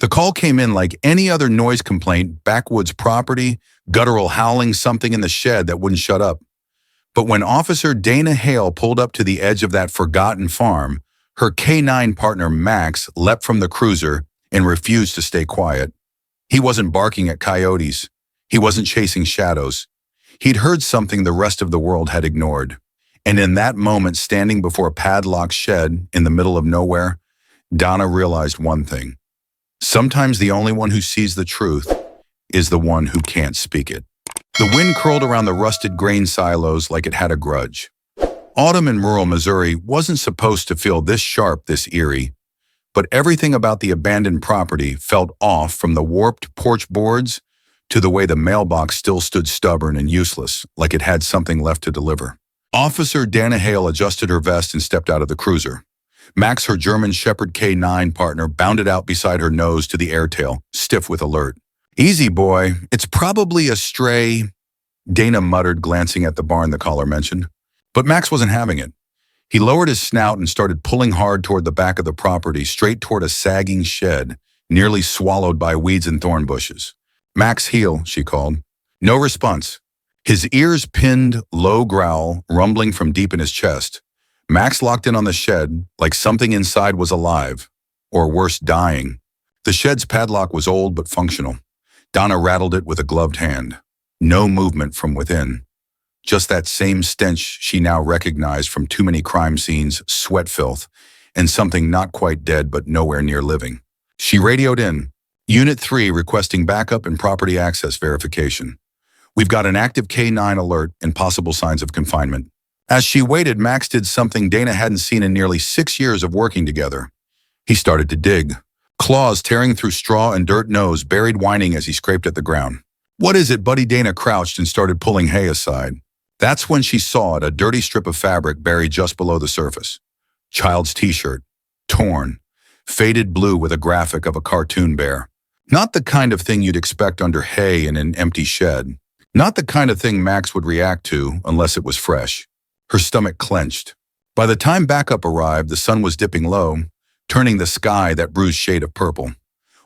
The call came in like any other noise complaint, backwoods property, guttural howling, something in the shed that wouldn't shut up. But when Officer Dana Hale pulled up to the edge of that forgotten farm, her K-9 partner Max leapt from the cruiser and refused to stay quiet. He wasn't barking at coyotes. He wasn't chasing shadows. He'd heard something the rest of the world had ignored. And in that moment, standing before a padlocked shed in the middle of nowhere, Donna realized one thing. Sometimes the only one who sees the truth is the one who can't speak it. The wind curled around the rusted grain silos like it had a grudge. Autumn in rural Missouri wasn't supposed to feel this sharp, this eerie, but everything about the abandoned property felt off, from the warped porch boards to the way the mailbox still stood stubborn and useless, like it had something left to deliver. Officer Dana Hale adjusted her vest and stepped out of the cruiser. Max, her German Shepherd K-9 partner, bounded out beside her, nose to the airtail, stiff with alert. "Easy, boy. It's probably a stray," Dana muttered, glancing at the barn the caller mentioned. But Max wasn't having it. He lowered his snout and started pulling hard toward the back of the property, straight toward a sagging shed, nearly swallowed by weeds and thorn bushes. "Max, heel," she called. No response. His ears pinned, low growl rumbling from deep in his chest. Max locked in on the shed like something inside was alive, or worse, dying. The shed's padlock was old but functional. Donna rattled it with a gloved hand. No movement from within. Just that same stench she now recognized from too many crime scenes, sweat filth, and something not quite dead but nowhere near living. She radioed in. "Unit 3 requesting backup and property access verification. We've got an active K-9 alert and possible signs of confinement." As she waited, Max did something Dana hadn't seen in nearly 6 years of working together. He started to dig. Claws tearing through straw and dirt, nose buried, whining as he scraped at the ground. "What is it, buddy?" Dana crouched and started pulling hay aside. That's when she saw it, a dirty strip of fabric buried just below the surface. Child's t-shirt, torn, faded blue with a graphic of a cartoon bear. Not the kind of thing you'd expect under hay in an empty shed. Not the kind of thing Max would react to unless it was fresh. Her stomach clenched. By the time backup arrived, the sun was dipping low, turning the sky that bruised shade of purple.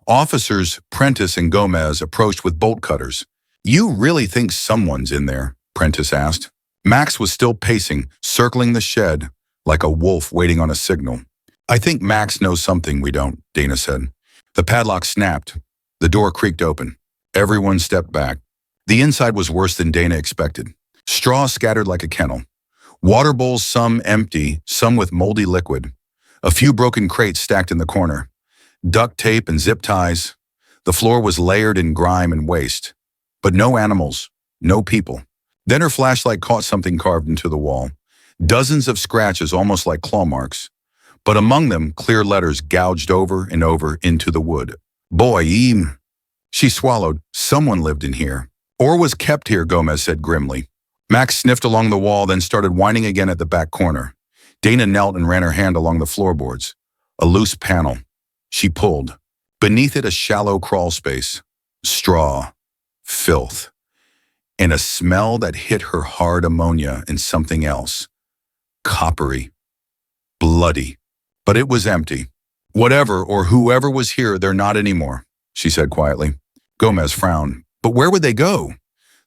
Officers Prentice and Gomez approached with bolt cutters. "You really think someone's in there?" Prentice asked. Max was still pacing, circling the shed like a wolf waiting on a signal. "I think Max knows something we don't," Dana said. The padlock snapped. The door creaked open. Everyone stepped back. The inside was worse than Dana expected. Straw scattered like a kennel. Water bowls, some empty, some with moldy liquid. A few broken crates stacked in the corner. Duct tape and zip ties. The floor was layered in grime and waste. But no animals, no people. Then her flashlight caught something carved into the wall. Dozens of scratches, almost like claw marks. But among them, clear letters gouged over and over into the wood. "Boy, She swallowed. "Someone lived in here. Or was kept here," Gomez said grimly. Max sniffed along the wall, then started whining again at the back corner. Dana knelt and ran her hand along the floorboards. A loose panel. She pulled. Beneath it, a shallow crawl space. Straw. Filth. And a smell that hit her hard, ammonia and something else. Coppery. Bloody. But it was empty. "Whatever or whoever was here, they're not anymore," she said quietly. Gomez frowned. "But where would they go?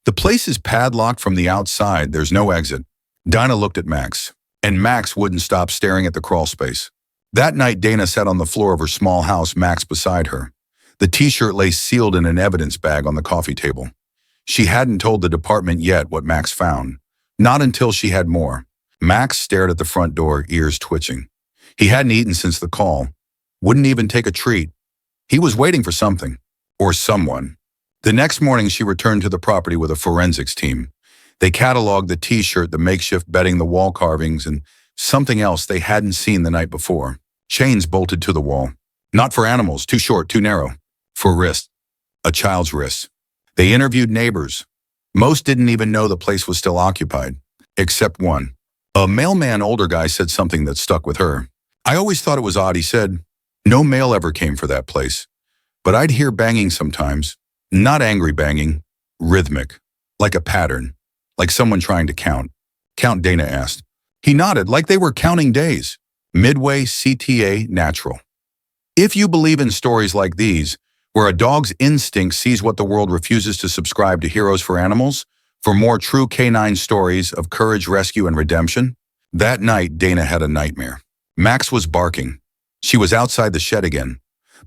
The place is padlocked from the outside. There's no exit." Dana looked at Max, and Max wouldn't stop staring at the crawl space. That night, Dana sat on the floor of her small house, Max beside her. The t-shirt lay sealed in an evidence bag on the coffee table. She hadn't told the department yet what Max found. Not until she had more. Max stared at the front door, ears twitching. He hadn't eaten since the call. Wouldn't even take a treat. He was waiting for something. Or someone. The next morning, she returned to the property with a forensics team. They cataloged the t-shirt, the makeshift bedding, the wall carvings, and something else they hadn't seen the night before. Chains bolted to the wall. Not for animals, too short, too narrow. For wrists. A child's wrists. They interviewed neighbors. Most didn't even know the place was still occupied. Except one. A mailman, older guy, said something that stuck with her. "I always thought it was odd," he said. "No mail ever came for that place. But I'd hear banging sometimes. Not angry banging. Rhythmic. Like a pattern. Like someone trying to count." "Count?" Dana asked. He nodded, like they were counting days. Midway CTA natural. If you believe in stories like these, where a dog's instinct sees what the world refuses to subscribe to heroes for animals, for more true canine stories of courage, rescue, and redemption, that night Dana had a nightmare. Max was barking. She was outside the shed again,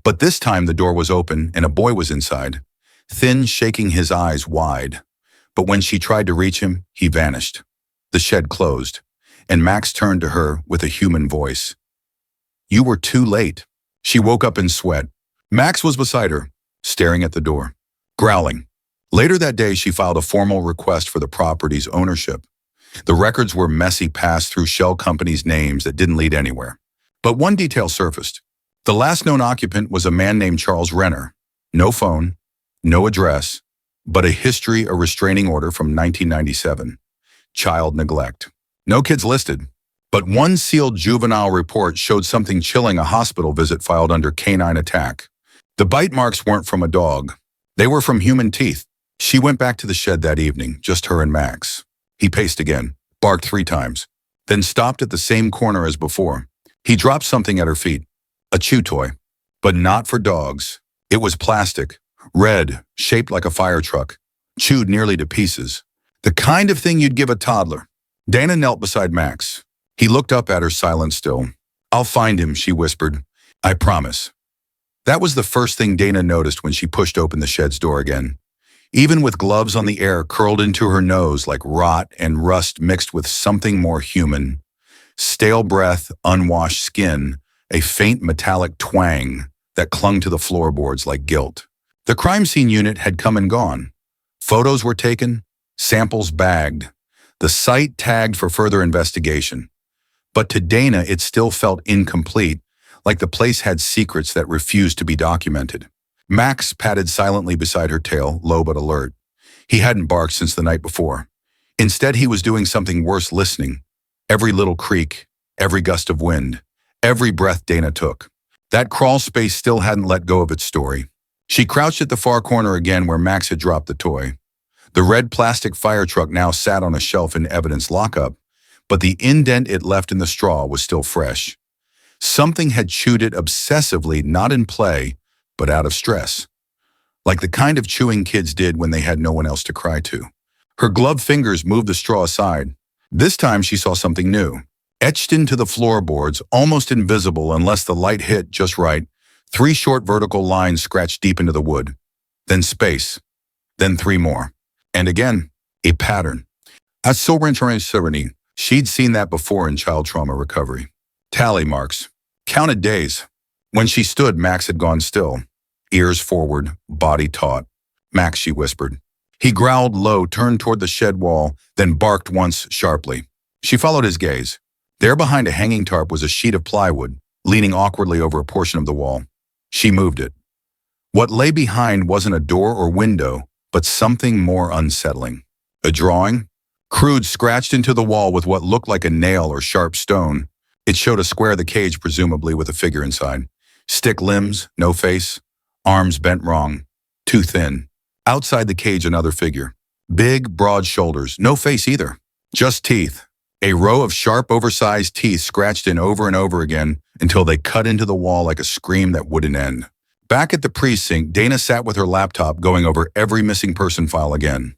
but this time the door was open and a boy was inside, thin, shaking his eyes wide. But when she tried to reach him, he vanished. The shed closed, and Max turned to her with a human voice. "You were too late." She woke up in sweat. Max was beside her, staring at the door, growling. Later that day, she filed a formal request for the property's ownership. The records were messy, passed through shell companies' names that didn't lead anywhere. But one detail surfaced. The last known occupant was a man named Charles Renner. No phone, no address, but a history, a restraining order from 1997. Child neglect. No kids listed. But one sealed juvenile report showed something chilling: a hospital visit filed under canine attack. The bite marks weren't from a dog. They were from human teeth. She went back to the shed that evening, just her and Max. He paced again, barked 3 times, then stopped at the same corner as before. He dropped something at her feet, a chew toy, but not for dogs. It was plastic, red, shaped like a fire truck, chewed nearly to pieces. The kind of thing you'd give a toddler. Dana knelt beside Max. He looked up at her, silent still. "I'll find him," she whispered. "I promise." That was the first thing Dana noticed when she pushed open the shed's door again. Even with gloves on, the air curled into her nose like rot and rust mixed with something more human. Stale breath, unwashed skin, a faint metallic twang that clung to the floorboards like guilt. The crime scene unit had come and gone. Photos were taken, samples bagged, the site tagged for further investigation. But to Dana, it still felt incomplete, like the place had secrets that refused to be documented. Max patted silently beside her tail, low but alert. He hadn't barked since the night before. Instead, he was doing something worse, listening. Every little creak, every gust of wind, every breath Dana took. That crawl space still hadn't let go of its story. She crouched at the far corner again where Max had dropped the toy. The red plastic fire truck now sat on a shelf in evidence lockup, but the indent it left in the straw was still fresh. Something had chewed it obsessively, not in play, but out of stress. Like the kind of chewing kids did when they had no one else to cry to. Her gloved fingers moved the straw aside. This time she saw something new. Etched into the floorboards, almost invisible unless the light hit just right, 3 short vertical lines scratched deep into the wood. Then space. Then 3 more. And again, a pattern. At serenity, she'd seen that before in child trauma recovery. Tally marks. Counted days. When she stood, Max had gone still. Ears forward, body taut. "Max," she whispered. He growled low, turned toward the shed wall, then barked once sharply. She followed his gaze. There behind a hanging tarp was a sheet of plywood, leaning awkwardly over a portion of the wall. She moved it. What lay behind wasn't a door or window, but something more unsettling. A drawing? Crude, scratched into the wall with what looked like a nail or sharp stone. It showed a square of the cage, presumably with a figure inside. Stick limbs, no face, arms bent wrong, too thin. Outside the cage, another figure. Big, broad shoulders, no face either. Just teeth. A row of sharp, oversized teeth scratched in over and over again until they cut into the wall like a scream that wouldn't end. Back at the precinct, Dana sat with her laptop going over every missing person file again.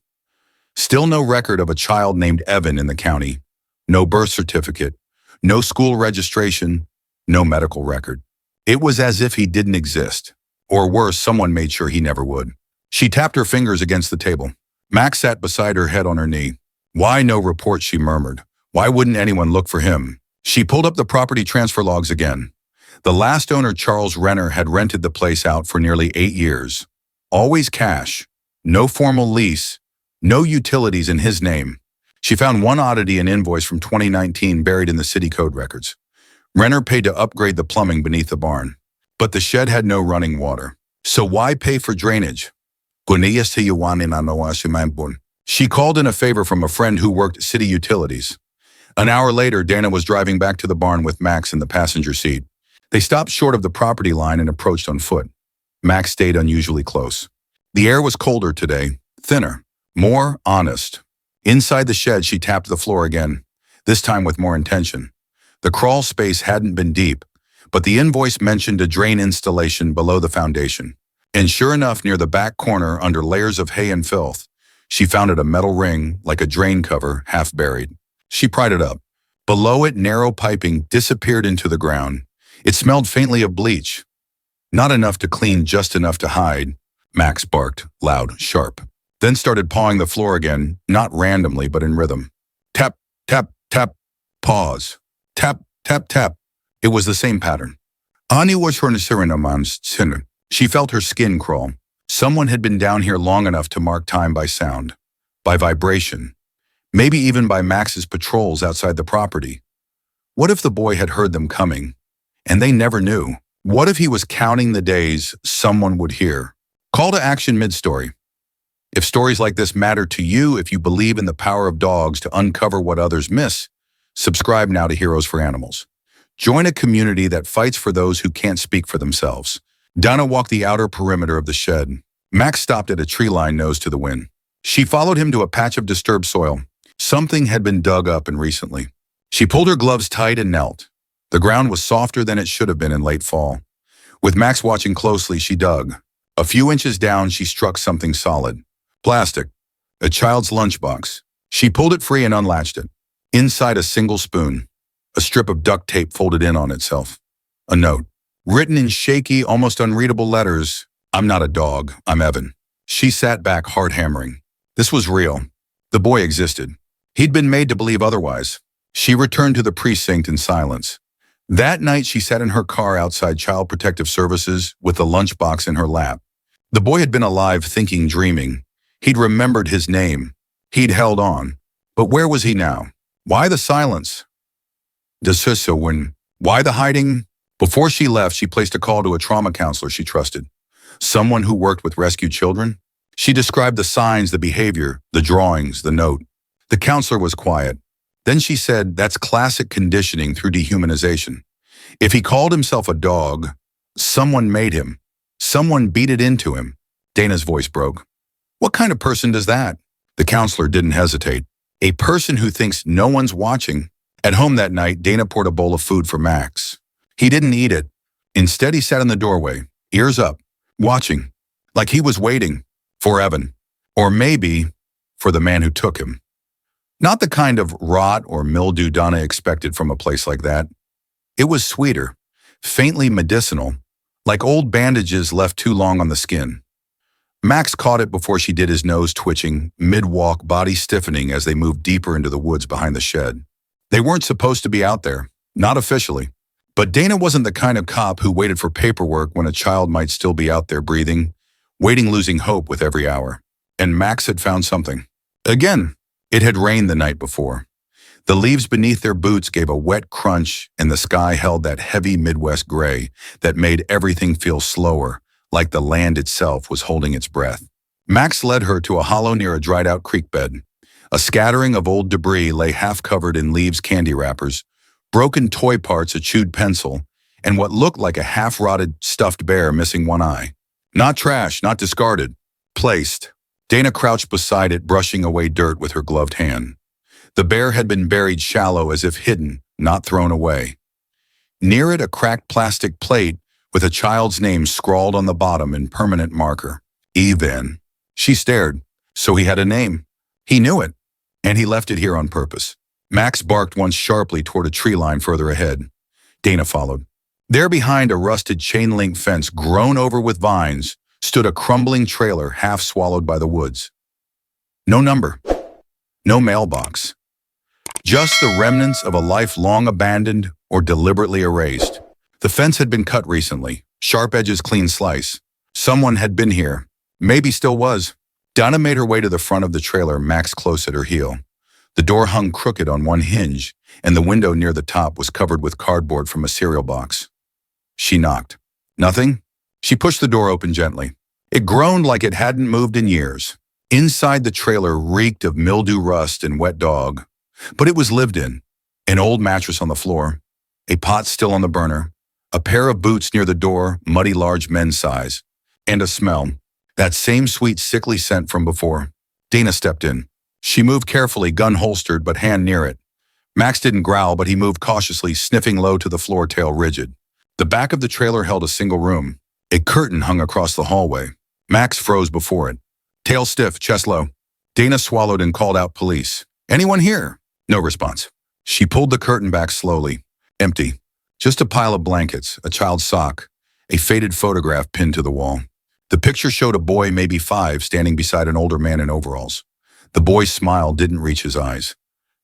Still no record of a child named Evan in the county. No birth certificate. No school registration. No medical record. It was as if he didn't exist. Or worse, someone made sure he never would. She tapped her fingers against the table. Max sat beside her, head on her knee. "Why no report?" she murmured. "Why wouldn't anyone look for him?" She pulled up the property transfer logs again. The last owner, Charles Renner, had rented the place out for nearly 8 years. Always cash. No formal lease. No utilities in his name. She found one oddity, an invoice from 2019 buried in the city code records. Renner paid to upgrade the plumbing beneath the barn. But the shed had no running water. So why pay for drainage? She called in a favor from a friend who worked city utilities. An hour later, Dana was driving back to the barn with Max in the passenger seat. They stopped short of the property line and approached on foot. Max stayed unusually close. The air was colder today, thinner, more honest. Inside the shed, she tapped the floor again, this time with more intention. The crawl space hadn't been deep, but the invoice mentioned a drain installation below the foundation. And sure enough, near the back corner, under layers of hay and filth, she found it a metal ring, like a drain cover, half buried. She pried it up. Below it, narrow piping disappeared into the ground. It smelled faintly of bleach. Not enough to clean, just enough to hide. Max barked, loud, sharp. Then started pawing the floor again, not randomly, but in rhythm. Tap, tap, tap, pause. Tap, tap, tap. It was the same pattern. She felt her skin crawl. Someone had been down here long enough to mark time by sound, by vibration, maybe even by Max's patrols outside the property. What if the boy had heard them coming, and they never knew? What if he was counting the days someone would hear? Call to action mid-story. If stories like this matter to you, if you believe in the power of dogs to uncover what others miss, subscribe now to Heroes for Animals. Join a community that fights for those who can't speak for themselves. Donna walked the outer perimeter of the shed. Max stopped at a tree line, nose to the wind. She followed him to a patch of disturbed soil. Something had been dug up and recently. She pulled her gloves tight and knelt. The ground was softer than it should have been in late fall. With Max watching closely, she dug. A few inches down, she struck something solid. Plastic. A child's lunchbox. She pulled it free and unlatched it. Inside, a single spoon. A strip of duct tape folded in on itself. A note. Written in shaky, almost unreadable letters, "I'm not a dog, I'm Evan." She sat back, heart hammering. This was real. The boy existed. He'd been made to believe otherwise. She returned to the precinct in silence. That night, she sat in her car outside Child Protective Services with the lunchbox in her lap. The boy had been alive, thinking, dreaming. He'd remembered his name. He'd held on. But where was he now? Why the silence? Why the hiding? Before she left, she placed a call to a trauma counselor she trusted. Someone who worked with rescued children. She described the signs, the behavior, the drawings, the note. The counselor was quiet. Then she said, that's classic conditioning through dehumanization. If he called himself a dog, someone made him. Someone beat it into him. Dana's voice broke. What kind of person does that? The counselor didn't hesitate. A person who thinks no one's watching. At home that night, Dana poured a bowl of food for Max. He didn't eat it. Instead, he sat in the doorway, ears up, watching, like he was waiting for Evan, or maybe for the man who took him. Not the kind of rot or mildew Donna expected from a place like that. It was sweeter, faintly medicinal, like old bandages left too long on the skin. Max caught it before she did, his nose twitching, mid-walk, body stiffening as they moved deeper into the woods behind the shed. They weren't supposed to be out there, not officially. But Dana wasn't the kind of cop who waited for paperwork when a child might still be out there breathing, waiting, losing hope with every hour. And Max had found something. Again, it had rained the night before. The leaves beneath their boots gave a wet crunch, and the sky held that heavy Midwest gray that made everything feel slower, like the land itself was holding its breath. Max led her to a hollow near a dried-out creek bed. A scattering of old debris lay half-covered in leaves, candy wrappers, broken toy parts, a chewed pencil, and what looked like a half-rotted stuffed bear missing one eye. Not trash, not discarded. Placed. Dana crouched beside it, brushing away dirt with her gloved hand. The bear had been buried shallow, as if hidden, not thrown away. Near it, a cracked plastic plate with a child's name scrawled on the bottom in permanent marker. Evan. She stared. So he had a name. He knew it, and he left it here on purpose. Max barked once sharply toward a tree line further ahead. Dana followed. There, behind a rusted chain-link fence grown over with vines, stood a crumbling trailer half swallowed by the woods. No number. No mailbox. Just the remnants of a life long abandoned or deliberately erased. The fence had been cut recently, sharp edges clean slice. Someone had been here, maybe still was. Donna made her way to the front of the trailer, Max close at her heel. The door hung crooked on one hinge, and the window near the top was covered with cardboard from a cereal box. She knocked. Nothing? She pushed the door open gently. It groaned like it hadn't moved in years. Inside, the trailer reeked of mildew, rust, and wet dog. But it was lived in. An old mattress on the floor, a pot still on the burner, a pair of boots near the door, muddy, large, men's size, and a smell. That same sweet, sickly scent from before. Dana stepped in. She moved carefully, gun holstered, but hand near it. Max didn't growl, but he moved cautiously, sniffing low to the floor, tail rigid. The back of the trailer held a single room. A curtain hung across the hallway. Max froze before it. Tail stiff, chest low. Dana swallowed and called out police. Anyone here? No response. She pulled the curtain back slowly. Empty. Just a pile of blankets, a child's sock, a faded photograph pinned to the wall. The picture showed a boy, maybe 5, standing beside an older man in overalls. The boy's smile didn't reach his eyes.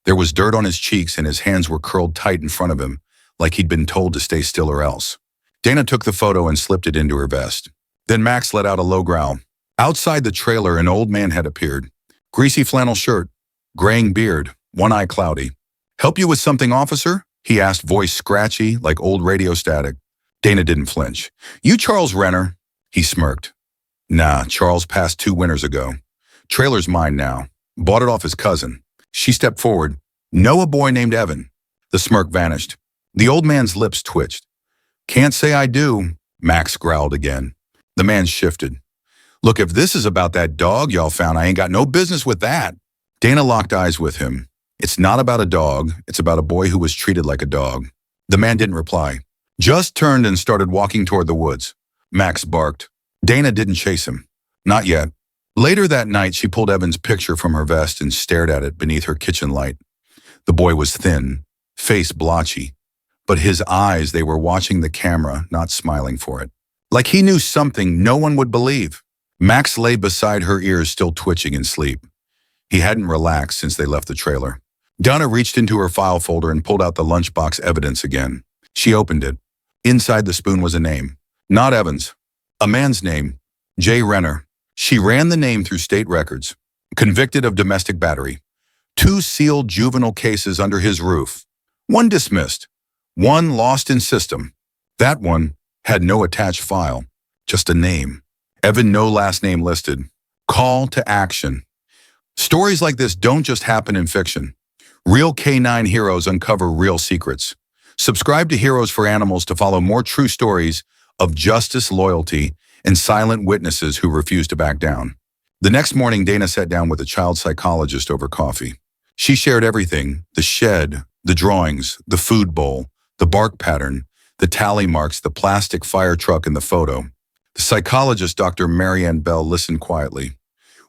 There was dirt on his cheeks and his hands were curled tight in front of him, like he'd been told to stay still or else. Dana took the photo and slipped it into her vest. Then Max let out a low growl. Outside the trailer, an old man had appeared. Greasy flannel shirt, graying beard, one eye cloudy. Help you with something, officer? He asked, voice scratchy, like old radio static. Dana didn't flinch. You Charles Renner? He smirked. Nah, Charles passed 2 winters ago. Trailer's mine now. Bought it off his cousin. She stepped forward. Know a boy named Evan. The smirk vanished. The old man's lips twitched. Can't say I do, Max growled again. The man shifted. Look, if this is about that dog y'all found, I ain't got no business with that. Dana locked eyes with him. It's not about a dog. It's about a boy who was treated like a dog. The man didn't reply. Just turned and started walking toward the woods. Max barked. Dana didn't chase him. Not yet. Later that night, she pulled Evan's picture from her vest and stared at it beneath her kitchen light. The boy was thin, face blotchy. But his eyes, they were watching the camera, not smiling for it. Like he knew something no one would believe. Max lay beside her, ears still twitching in sleep. He hadn't relaxed since they left the trailer. Donna reached into her file folder and pulled out the lunchbox evidence again. She opened it. Inside the spoon was a name. Not Evans. A man's name. Jay Renner. She ran the name through state records. Convicted of domestic battery. 2 sealed juvenile cases under his roof. 1 dismissed. 1 lost in system. That one had no attached file, just a name. Evan, no last name listed. Call to action. Stories like this don't just happen in fiction. Real K9 heroes uncover real secrets. Subscribe to Heroes for Animals to follow more true stories of justice, loyalty, and silent witnesses who refuse to back down. The next morning, Dana sat down with a child psychologist over coffee. She shared everything: the shed, the drawings, the food bowl, the bark pattern, the tally marks, the plastic fire truck in the photo. The psychologist, Dr. Marianne Bell, listened quietly.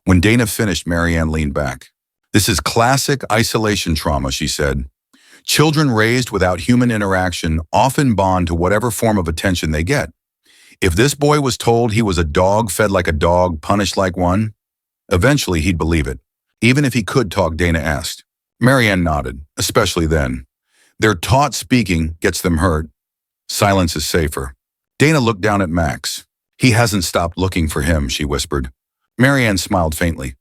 When Dana finished, Marianne leaned back. This is classic isolation trauma, she said. Children raised without human interaction often bond to whatever form of attention they get. If this boy was told he was a dog, fed like a dog, punished like one, eventually he'd believe it. Even if he could talk, Dana asked. Marianne nodded, especially then. They're taught speaking gets them hurt. Silence is safer. Dana looked down at Max. He hasn't stopped looking for him, she whispered. Marianne smiled faintly.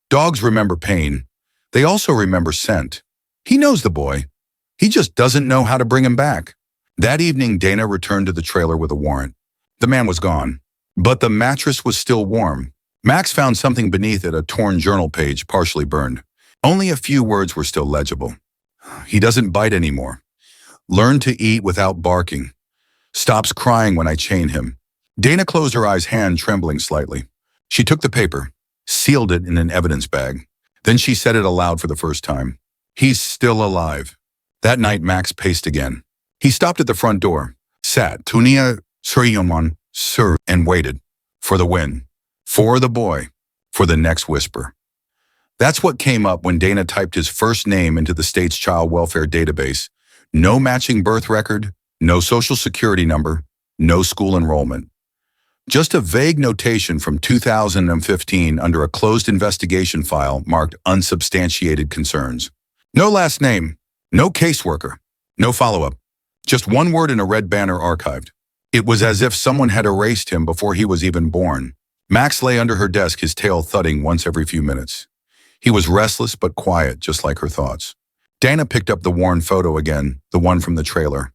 Dogs remember pain. They also remember scent. He knows the boy. He just doesn't know how to bring him back. That evening, Dana returned to the trailer with a warrant. The man was gone, but the mattress was still warm. Max found something beneath it, a torn journal page, partially burned. Only a few words were still legible. He doesn't bite anymore. Learn to eat without barking. Stops crying when I chain him. Dana closed her eyes, hand trembling slightly. She took the paper, sealed it in an evidence bag. Then she said it aloud for the first time. He's still alive. That night, Max paced again. He stopped at the front door, sat, Tunia Suryaman, Sir, and waited. For the win. For the boy. For the next whisper. That's what came up when Dana typed his first name into the state's child welfare database. No matching birth record, no social security number, no school enrollment. Just a vague notation from 2015 under a closed investigation file marked unsubstantiated concerns. No last name, no caseworker, no follow-up. Just one word in a red banner archived. It was as if someone had erased him before he was even born. Max lay under her desk, his tail thudding once every few minutes. He was restless but quiet, just like her thoughts. Dana picked up the worn photo again, the one from the trailer.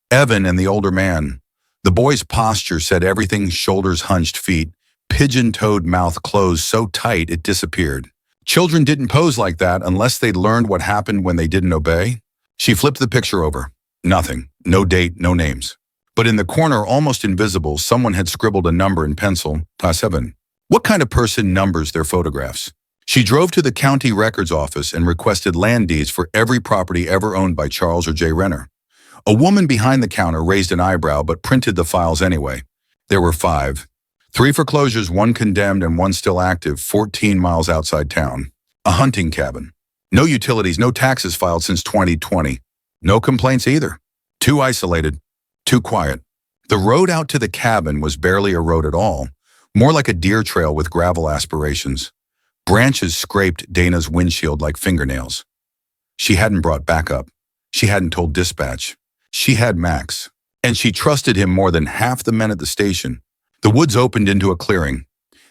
Evan and the older man. The boy's posture said everything: shoulders hunched, feet, pigeon-toed mouth closed so tight it disappeared. Children didn't pose like that unless they'd learned what happened when they didn't obey. She flipped the picture over. Nothing. No date, no names. But in the corner, almost invisible, someone had scribbled a number in pencil, Class 7. What kind of person numbers their photographs? She drove to the county records office and requested land deeds for every property ever owned by Charles or Jay Renner. A woman behind the counter raised an eyebrow but printed the files anyway. There were 5. 3 foreclosures, 1 condemned and 1 still active, 14 miles outside town. A hunting cabin. No utilities, no taxes filed since 2020. No complaints either. Too isolated, too quiet. The road out to the cabin was barely a road at all, more like a deer trail with gravel aspirations. Branches scraped Dana's windshield like fingernails. She hadn't brought backup. She hadn't told dispatch. She had Max, and she trusted him more than half the men at the station. The woods opened into a clearing.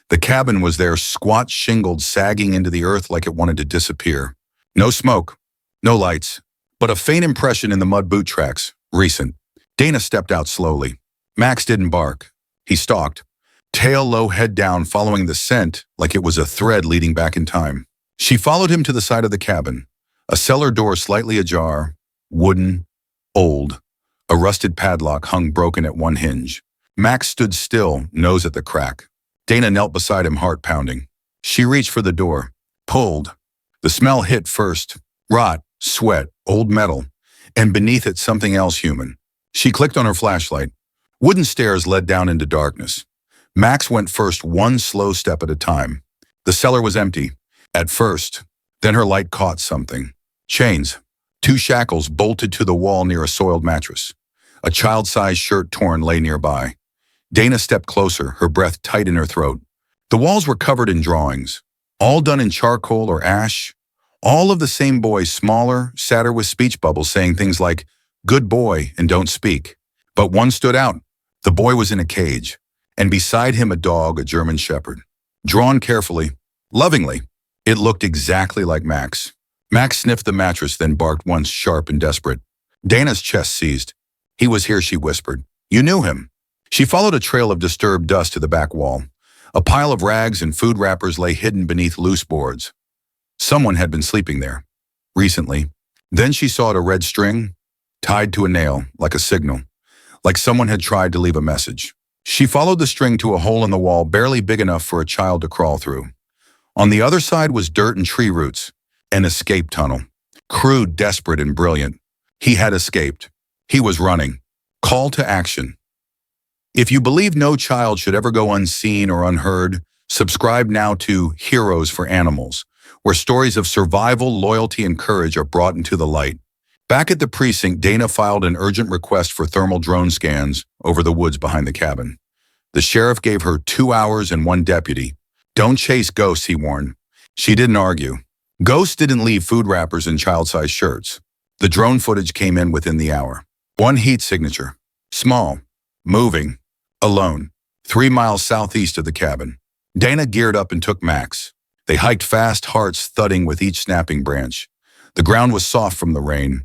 The cabin was there, squat shingled, sagging into the earth like it wanted to disappear. No smoke, no lights, but a faint impression in the mud boot tracks, recent. Dana stepped out slowly. Max didn't bark. He stalked, tail low, head down, following the scent like it was a thread leading back in time. She followed him to the side of the cabin, a cellar door slightly ajar, wooden, old. A rusted padlock hung broken at one hinge. Max stood still, nose at the crack. Dana knelt beside him, heart pounding. She reached for the door, pulled. The smell hit first. Rot, sweat, old metal, and beneath it something else human. She clicked on her flashlight. Wooden stairs led down into darkness. Max went first, one slow step at a time. The cellar was empty, at first. Then her light caught something. Chains. 2 shackles bolted to the wall near a soiled mattress. A child-sized shirt torn lay nearby. Dana stepped closer, her breath tight in her throat. The walls were covered in drawings, all done in charcoal or ash. All of the same boy, smaller, sadder, with speech bubbles saying things like, "Good boy," and "Don't speak." But one stood out. The boy was in a cage, and beside him a dog, a German shepherd. Drawn carefully, lovingly, it looked exactly like Max. Max sniffed the mattress, then barked once, sharp and desperate. Dana's chest seized. "He was here," she whispered. "You knew him." She followed a trail of disturbed dust to the back wall. A pile of rags and food wrappers lay hidden beneath loose boards. Someone had been sleeping there, recently. Then she saw a red string, tied to a nail, like a signal, like someone had tried to leave a message. She followed the string to a hole in the wall barely big enough for a child to crawl through. On the other side was dirt and tree roots, an escape tunnel. Crude, desperate, and brilliant. He had escaped. He was running. Call to action. If you believe no child should ever go unseen or unheard, subscribe now to Heroes for Animals, where stories of survival, loyalty, and courage are brought into the light. Back at the precinct, Dana filed an urgent request for thermal drone scans over the woods behind the cabin. The sheriff gave her 2 hours and 1 deputy. "Don't chase ghosts," he warned. She didn't argue. Ghosts didn't leave food wrappers and child-sized shirts. The drone footage came in within the hour. 1 heat signature. Small. Moving. Alone. 3 miles southeast of the cabin. Dana geared up and took Max. They hiked fast, hearts thudding with each snapping branch. The ground was soft from the rain.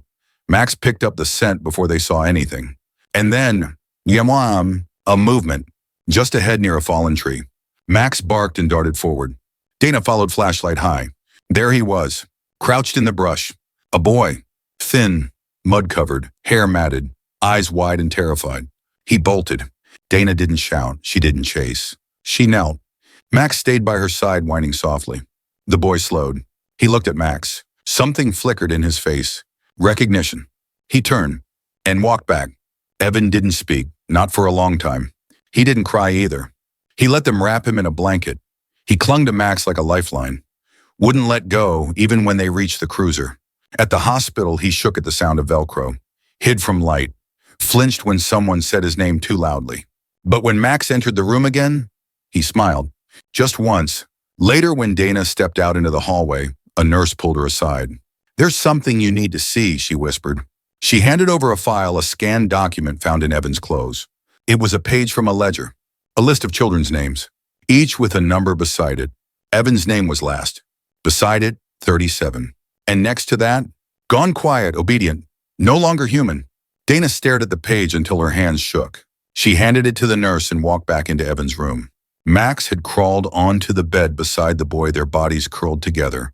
Max picked up the scent before they saw anything. And then, yamam, a movement, just ahead near a fallen tree. Max barked and darted forward. Dana followed, flashlight high. There he was, crouched in the brush. A boy, thin, mud-covered, hair matted, eyes wide and terrified. He bolted. Dana didn't shout. She didn't chase. She knelt. Max stayed by her side, whining softly. The boy slowed. He looked at Max. Something flickered in his face. Recognition. He turned and walked back. Evan didn't speak, not for a long time. He didn't cry either. He let them wrap him in a blanket. He clung to Max like a lifeline. Wouldn't let go even when they reached the cruiser. At the hospital, he shook at the sound of Velcro. Hid from light. Flinched when someone said his name too loudly. But when Max entered the room again, he smiled. Just once. Later, when Dana stepped out into the hallway, a nurse pulled her aside. "There's something you need to see," she whispered. She handed over a file, a scanned document found in Evan's clothes. It was a page from a ledger, a list of children's names, each with a number beside it. Evan's name was last. Beside it, 37. And next to that, gone quiet, obedient, no longer human. Dana stared at the page until her hands shook. She handed it to the nurse and walked back into Evan's room. Max had crawled onto the bed beside the boy, their bodies curled together,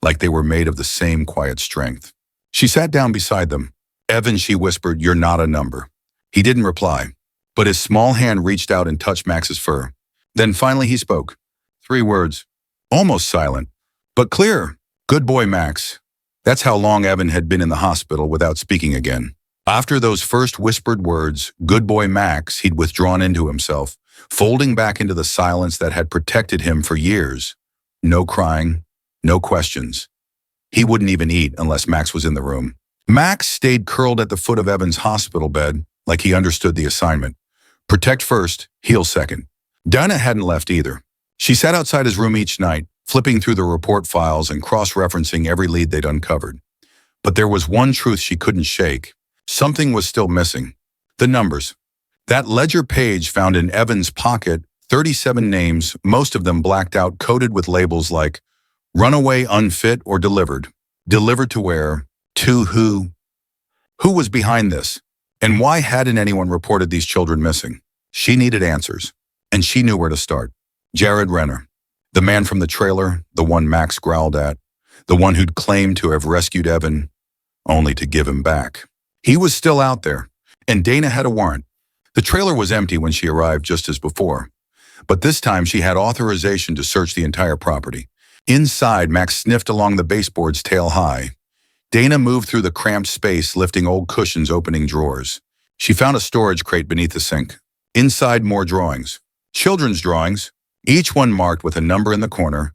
like they were made of the same quiet strength. She sat down beside them. "Evan," she whispered, "you're not a number." He didn't reply, but his small hand reached out and touched Max's fur. Then finally he spoke. 3 words, almost silent, but clear. "Good boy, Max." That's how long Evan had been in the hospital without speaking again. After those first whispered words, "Good boy Max," he'd withdrawn into himself, folding back into the silence that had protected him for years. No crying, no questions. He wouldn't even eat unless Max was in the room. Max stayed curled at the foot of Evan's hospital bed, like he understood the assignment. Protect first, heal second. Dinah hadn't left either. She sat outside his room each night, flipping through the report files and cross-referencing every lead they'd uncovered. But there was one truth she couldn't shake. Something was still missing. The numbers. That ledger page found in Evan's pocket, 37 names, most of them blacked out, coded with labels like runaway, unfit, or delivered. Delivered to where? To who? Who was behind this? And why hadn't anyone reported these children missing? She needed answers, and she knew where to start. Jared Renner, the man from the trailer, the one Max growled at, the one who'd claimed to have rescued Evan, only to give him back. He was still out there, and Dana had a warrant. The trailer was empty when she arrived, just as before. But this time she had authorization to search the entire property. Inside, Max sniffed along the baseboards tail high. Dana moved through the cramped space, lifting old cushions, opening drawers. She found a storage crate beneath the sink. Inside, more drawings. Children's drawings, each one marked with a number in the corner.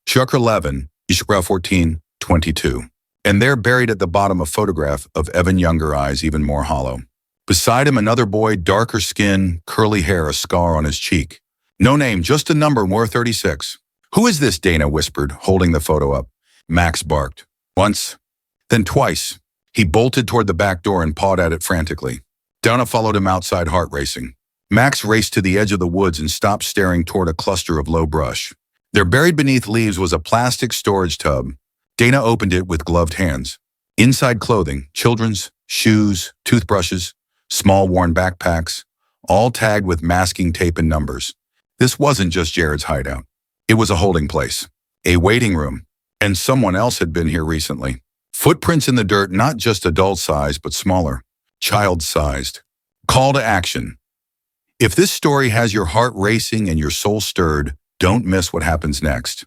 Shukra 11, Ishra 14, 22. And there, buried at the bottom, a photograph of Evan, younger eyes even more hollow. Beside him, another boy, darker skin, curly hair, a scar on his cheek. No name, just a number, more 36. "Who is this?" Dana whispered, holding the photo up. Max barked. Once, then twice. He bolted toward the back door and pawed at it frantically. Donna followed him outside, heart racing. Max raced to the edge of the woods and stopped, staring toward a cluster of low brush. There, buried beneath leaves, was a plastic storage tub. Dana opened it with gloved hands. Inside, clothing, children's, shoes, toothbrushes, small worn backpacks, all tagged with masking tape and numbers. This wasn't just Jared's hideout. It was a holding place, a waiting room, and someone else had been here recently. Footprints in the dirt, not just adult-sized, but smaller, child-sized. Call to action. If this story has your heart racing and your soul stirred, don't miss what happens next.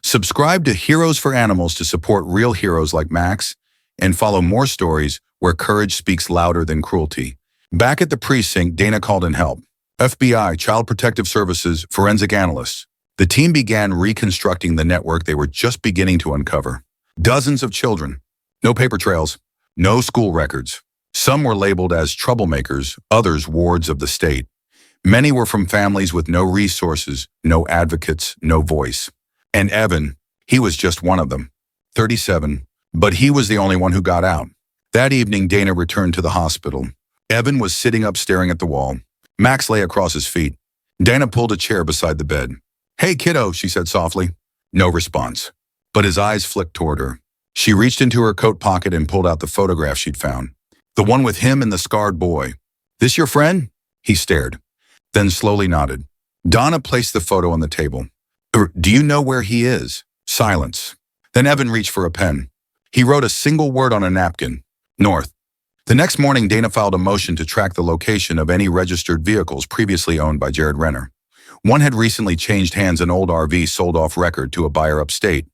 Subscribe to Heroes for Animals to support real heroes like Max, and follow more stories where courage speaks louder than cruelty. Back at the precinct, Dana called in help. FBI, Child Protective Services, forensic analysts. The team began reconstructing the network they were just beginning to uncover. Dozens of children. No paper trails. No school records. Some were labeled as troublemakers, others wards of the state. Many were from families with no resources, no advocates, no voice. And Evan, he was just one of them. 37, but he was the only one who got out. That evening, Dana returned to the hospital. Evan was sitting up staring at the wall. Max lay across his feet. Dana pulled a chair beside the bed. "Hey, kiddo," she said softly. No response. But his eyes flicked toward her. She reached into her coat pocket and pulled out the photograph she'd found. The one with him and the scarred boy. "This your friend?" He stared, then slowly nodded. Donna placed the photo on the table. "Do you know where he is?" Silence. Then Evan reached for a pen. He wrote a single word on a napkin. North. The next morning, Dana filed a motion to track the location of any registered vehicles previously owned by Jared Renner. One had recently changed hands, an old RV sold off record to a buyer upstate.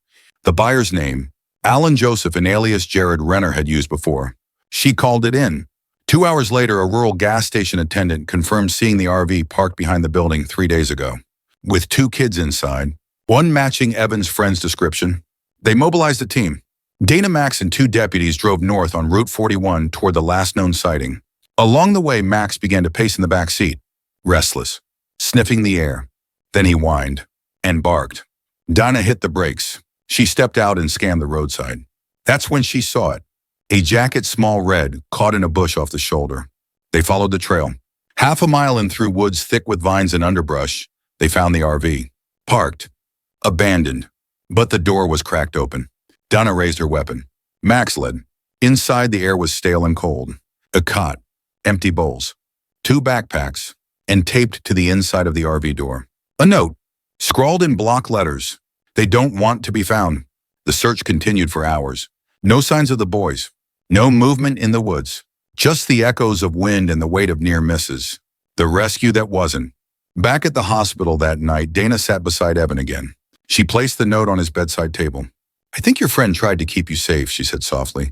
The buyer's name, Alan Joseph, an alias Jared Renner had used before. She called it in. 2 hours later, a rural gas station attendant confirmed seeing the RV parked behind the building 3 days ago, with 2 kids inside, one matching Evan's friend's description. They mobilized a team. Dana, Max, and 2 deputies drove north on Route 41 toward the last known sighting. Along the way, Max began to pace in the back seat, restless, sniffing the air. Then he whined and barked. Donna hit the brakes. She stepped out and scanned the roadside. That's when she saw it. A jacket, small red, caught in a bush off the shoulder. They followed the trail. Half a mile in through woods thick with vines and underbrush, they found the RV. Parked. Abandoned. But the door was cracked open. Donna raised her weapon. Max led. Inside, the air was stale and cold. A cot. Empty bowls. 2 backpacks. And taped to the inside of the RV door. A note. Scrawled in block letters. They don't want to be found. The search continued for hours. No signs of the boys. No movement in the woods. Just the echoes of wind and the weight of near misses. The rescue that wasn't. Back at the hospital that night, Dana sat beside Evan again. She placed the note on his bedside table. "I think your friend tried to keep you safe," she said softly.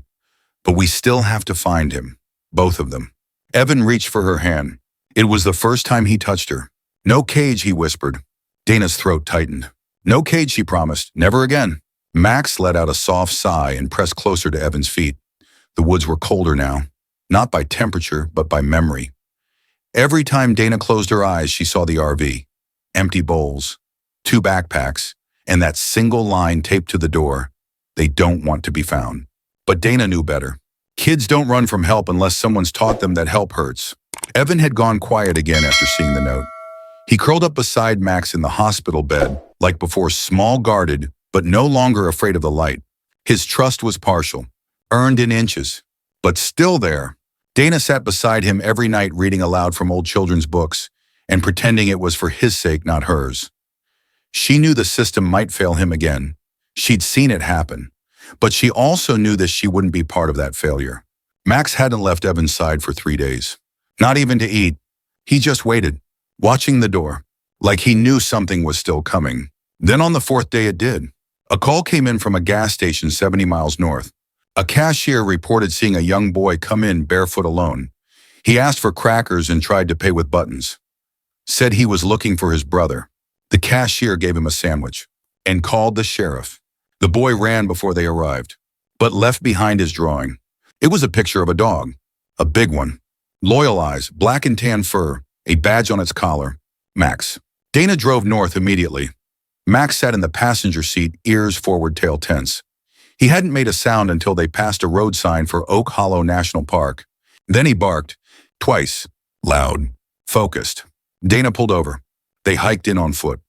"But we still have to find him." both of them. Evan reached for her hand. It was the first time he touched her. "No cage," he whispered. Dana's throat tightened. "No cage," she promised. "Never again." Max let out a soft sigh and pressed closer to Evan's feet. The woods were colder now, not by temperature, but by memory. Every time Dana closed her eyes, she saw the RV. Empty bowls, 2 backpacks, and that single line taped to the door: "They don't want to be found." But Dana knew better. Kids don't run from help unless someone's taught them that help hurts. Evan had gone quiet again after seeing the note. He curled up beside Max in the hospital bed, like before, small, guarded, but no longer afraid of the light. His trust was partial, earned in inches, but still there. Dana sat beside him every night reading aloud from old children's books and pretending it was for his sake, not hers. She knew the system might fail him again. She'd seen it happen, but she also knew that she wouldn't be part of that failure. Max hadn't left Evan's side for 3 days. Not even to eat. He just waited, watching the door, like he knew something was still coming. Then on the 4th day it did. A call came in from a gas station 70 miles north. A cashier reported seeing a young boy come in barefoot alone. He asked for crackers and tried to pay with buttons. Said he was looking for his brother. The cashier gave him a sandwich and called the sheriff. The boy ran before they arrived, but left behind his drawing. It was a picture of a dog, a big one. Loyal eyes, black and tan fur, a badge on its collar. Max. Dana drove north immediately. Max sat in the passenger seat, ears forward, tail tense. He hadn't made a sound until they passed a road sign for Oak Hollow National Park. Then he barked, twice, loud, focused. Dana pulled over. They hiked in on foot.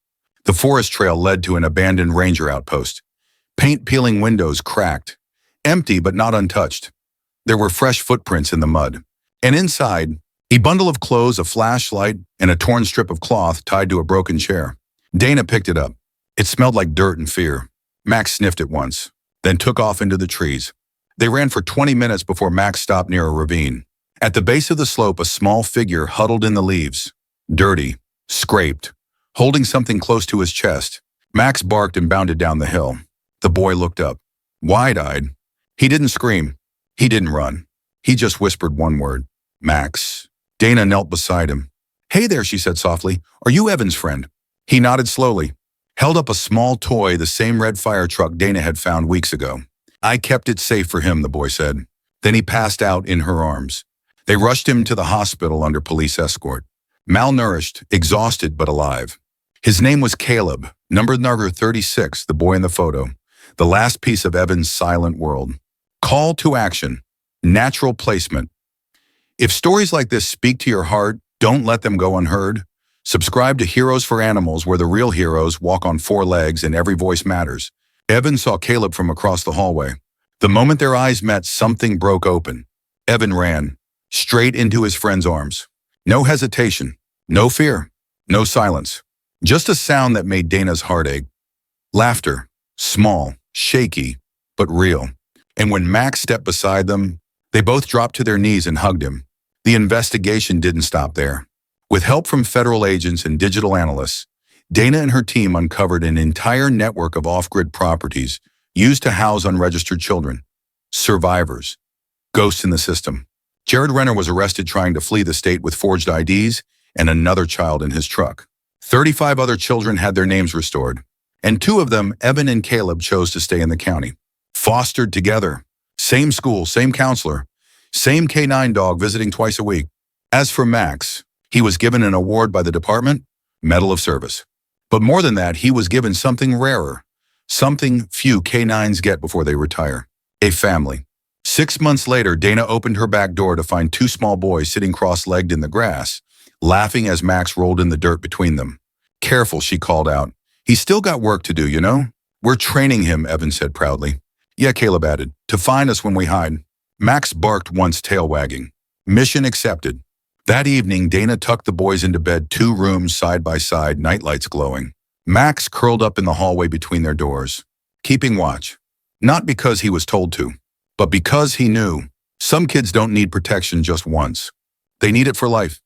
The forest trail led to an abandoned ranger outpost. Paint-peeling windows cracked, empty but not untouched. There were fresh footprints in the mud. And inside, a bundle of clothes, a flashlight, and a torn strip of cloth tied to a broken chair. Dana picked it up. It smelled like dirt and fear. Max sniffed it once, then took off into the trees. They ran for 20 minutes before Max stopped near a ravine. At the base of the slope, a small figure huddled in the leaves, dirty, scraped, holding something close to his chest. Max barked and bounded down the hill. The boy looked up, wide-eyed. He didn't scream. He didn't run. He just whispered one word: Max. Dana knelt beside him. "Hey there," she said softly. "Are you Evan's friend?" He nodded slowly, held up a small toy, the same red fire truck Dana had found weeks ago. "I kept it safe for him," the boy said. Then he passed out in her arms. They rushed him to the hospital under police escort. Malnourished, exhausted, but alive. His name was Caleb, number 36, the boy in the photo, the last piece of Evan's silent world. Call to action. Natural placement. If stories like this speak to your heart, don't let them go unheard. Subscribe to Heroes for Animals, where the real heroes walk on 4 legs and every voice matters. Evan saw Caleb from across the hallway. The moment their eyes met, something broke open. Evan ran, straight into his friend's arms. No hesitation, no fear, no silence. Just a sound that made Dana's heart ache. Laughter, small, shaky, but real. And when Max stepped beside them, they both dropped to their knees and hugged him. The investigation didn't stop there. With help from federal agents and digital analysts, Dana and her team uncovered an entire network of off-grid properties used to house unregistered children. Survivors. Ghosts in the system. Jared Renner was arrested trying to flee the state with forged IDs and another child in his truck. 35 other children had their names restored, and 2 of them, Evan and Caleb, chose to stay in the county. Fostered together. Same school, same counselor, same K9 dog visiting twice a week. As for Max, he was given an award by the department, Medal of Service. But more than that, he was given something rarer, something few K9s get before they retire: a family. 6 months later, Dana opened her back door to find 2 small boys sitting cross-legged in the grass, laughing as Max rolled in the dirt between them. "Careful," she called out. "He's still got work to do, you know?" "We're training him," Evan said proudly. "Yeah," Caleb added, "to find us when we hide." Max barked once, tail wagging. Mission accepted. That evening, Dana tucked the boys into bed, 2 rooms side by side, nightlights glowing. Max curled up in the hallway between their doors, keeping watch. Not because he was told to, but because he knew some kids don't need protection just once. They need it for life.